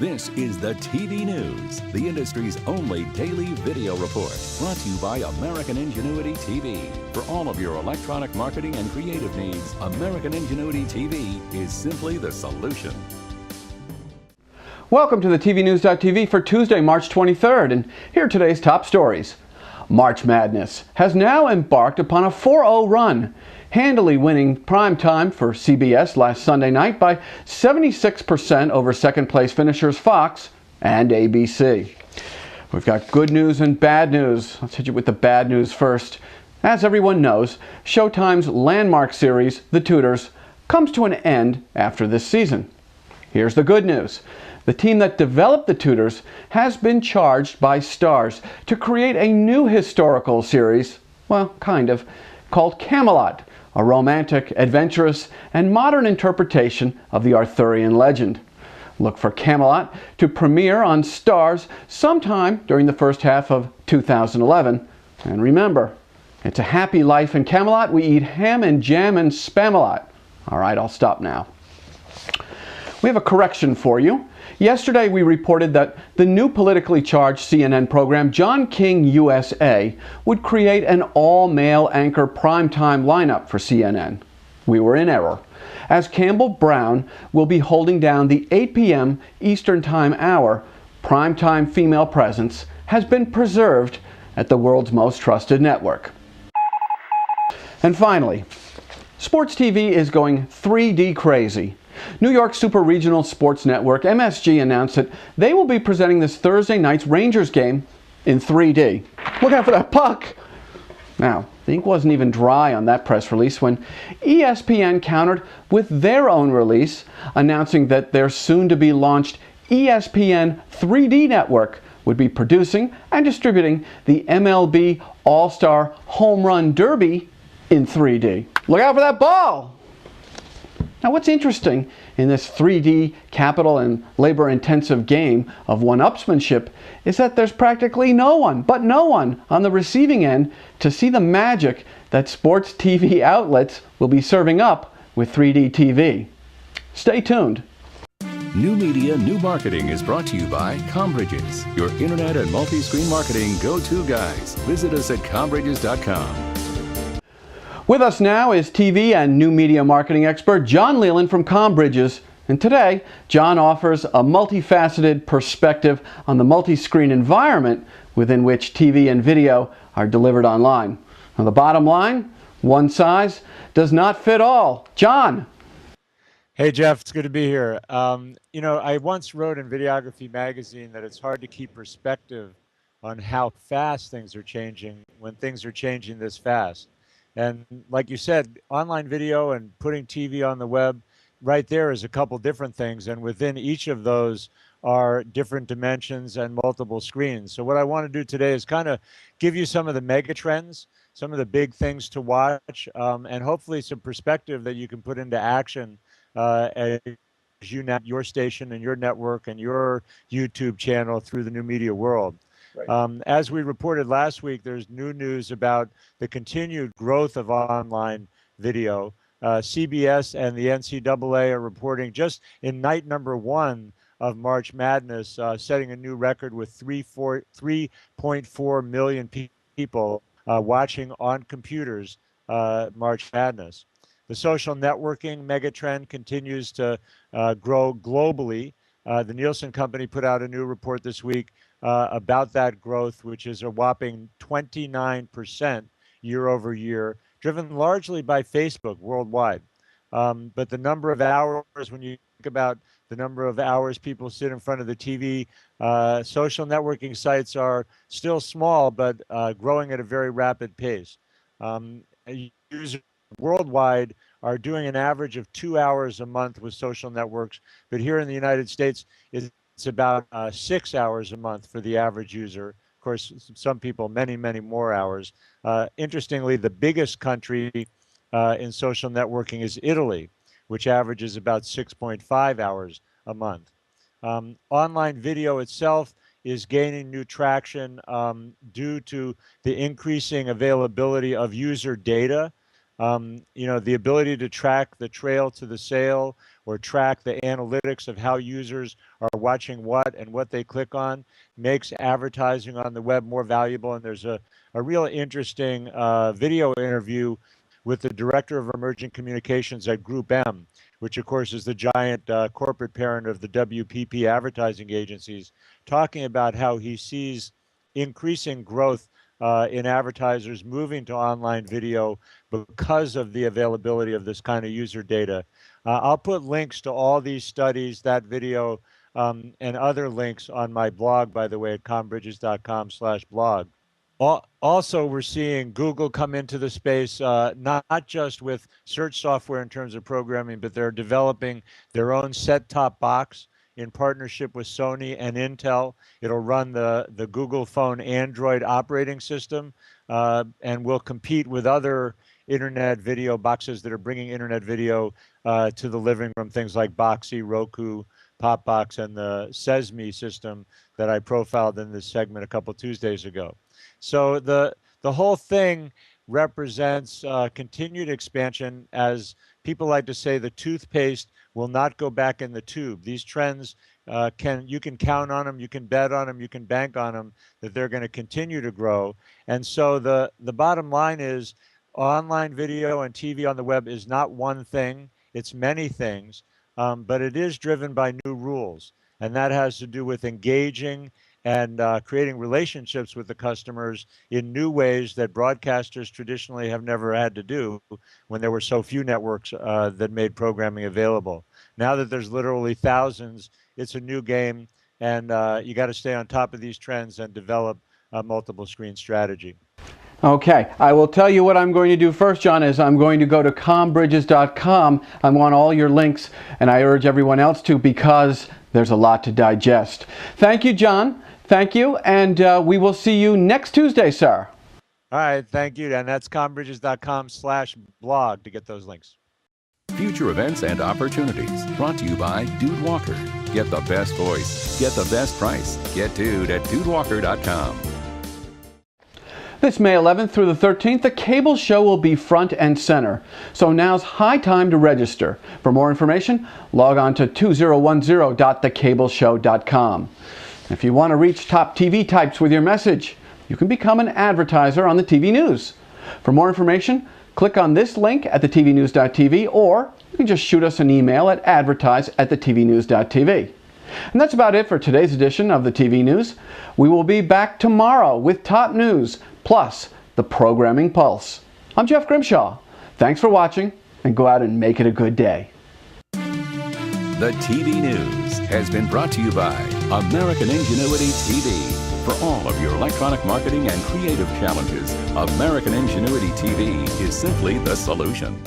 This is the TV News, the industry's only daily video report, brought to you by American Ingenuity TV. For all of your electronic marketing and creative needs, American Ingenuity TV is simply the solution. Welcome to the TVNews.TV for Tuesday, March 23rd, and here are today's top stories. March Madness has now embarked upon a 4-0 run, handily winning prime time for CBS last Sunday night by 76% over second-place finishers Fox and ABC. We've got good news and bad news. Let's hit you with the bad news first. As everyone knows, Showtime's landmark series, The Tudors, comes to an end after this season. Here's the good news. The team that developed The Tudors has been charged by Starz to create a new historical series, well, kind of, called Camelot, a romantic, adventurous, and modern interpretation of the Arthurian legend. Look for Camelot to premiere on Starz sometime during the first half of 2011. And remember, it's a happy life in Camelot. We eat ham and jam and spam-a-lot. All right, I'll stop now. We have a correction for you. Yesterday we reported that the new politically charged CNN program John King USA would create an all-male anchor primetime lineup for CNN. We were in error, as Campbell Brown will be holding down the 8 p.m. Eastern Time hour. Primetime female presence has been preserved at the world's most trusted network. And finally, sports TV is going 3D crazy. New York Super Regional Sports Network, MSG, announced that they will be presenting this Thursday night's Rangers game in 3D. Look out for that puck! Now, the ink wasn't even dry on that press release when ESPN countered with their own release, announcing that their soon-to-be launched ESPN 3D network would be producing and distributing the MLB All-Star Home Run Derby in 3D. Look out for that ball! Now, what's interesting in this 3D capital and labor-intensive game of one-upsmanship is that there's practically no one on the receiving end to see the magic that sports TV outlets will be serving up with 3D TV. Stay tuned. New Media, New Marketing is brought to you by Combridges, your internet and multi-screen marketing go-to guys. Visit us at combridges.com. With us now is TV and new media marketing expert John Leland from Combridges. And today, John offers a multifaceted perspective on the multi-screen environment within which TV and video are delivered online. Now, the bottom line, one size does not fit all. John. Hey, Jeff, it's good to be here. I once wrote in Videography magazine that it's hard to keep perspective on how fast things are changing when things are changing this fast. And like you said, online video and putting TV on the web, right there is a couple different things. And within each of those are different dimensions and multiple screens. So what I want to do today is kind of give you some of the mega trends, some of the big things to watch, and hopefully some perspective that you can put into action as you net your station and your network and your YouTube channel through the new media world. Right. As we reported last week, there's new news about the continued growth of online video. CBS and the NCAA are reporting just in night number 1 of March Madness, setting a new record with 3.4 million people watching on computers March Madness. The social networking megatrend continues to grow globally. The Nielsen Company put out a new report this week about that growth, which is a whopping 29% year over year, driven largely by Facebook worldwide. But the number of hours, when you think about the number of hours people sit in front of the TV, social networking sites are still small, but growing at a very rapid pace. Users worldwide are doing an average of 2 hours a month with social networks, but here in the United States, it's about 6 hours a month for the average user. Of course, some people many more hours. Interestingly, the biggest country in social networking is Italy, which averages about 6.5 hours a month. Online video itself is gaining new traction due to the increasing availability of user data. The ability to track the trail to the sale or track the analytics of how users are watching what and what they click on, makes advertising on the web more valuable. And there's a real interesting video interview with the director of emerging communications at Group M, which of course is the giant corporate parent of the WPP advertising agencies, talking about how he sees increasing growth in advertisers moving to online video because of the availability of this kind of user data. I'll put links to all these studies, that video, and other links on my blog, by the way, at combridges.com/blog. Also, we're seeing Google come into the space, not just with search software in terms of programming, but they're developing their own set-top box in partnership with Sony and Intel. It'll run the Google phone Android operating system and will compete with other internet video boxes that are bringing internet video to the living room, things like Boxee, Roku, Popbox, and the Sesame system that I profiled in this segment a couple Tuesdays ago. So the whole thing represents continued expansion. As people like to say, the toothpaste will not go back in the tube. These trends you can count on them, you can bet on them, you can bank on them, that they're going to continue to grow. And so the bottom line is online video and TV on the web is not one thing, it's many things, but it is driven by new rules. And that has to do with engaging and creating relationships with the customers in new ways that broadcasters traditionally have never had to do when there were so few networks that made programming available. Now that there's literally thousands, it's a new game, and you got to stay on top of these trends and develop a multiple screen strategy. Okay, I will tell you what I'm going to do first, John, is I'm going to go to combridges.com. I want all your links, and I urge everyone else to, because there's a lot to digest. Thank you, John. Thank you, and we will see you next Tuesday, sir. All right, thank you, and that's combridges.com/blog to get those links. Future events and opportunities brought to you by Dude Walker. Get the best voice, get the best price. Get Dude at dudewalker.com. This May 11th through the 13th, the cable show will be front and center. So now's high time to register. For more information, log on to 2010.thecableshow.com. If you want to reach top TV types with your message, you can become an advertiser on the TV news. For more information, click on this link at thetvnews.tv, or you can just shoot us an email at advertise@thetvnews.tv. And that's about it for today's edition of the TV News. We will be back tomorrow with top news, plus the programming pulse. I'm Jeff Grimshaw. Thanks for watching, and go out and make it a good day. The TV News has been brought to you by American Ingenuity TV. For all of your electronic marketing and creative challenges, American Ingenuity TV is simply the solution.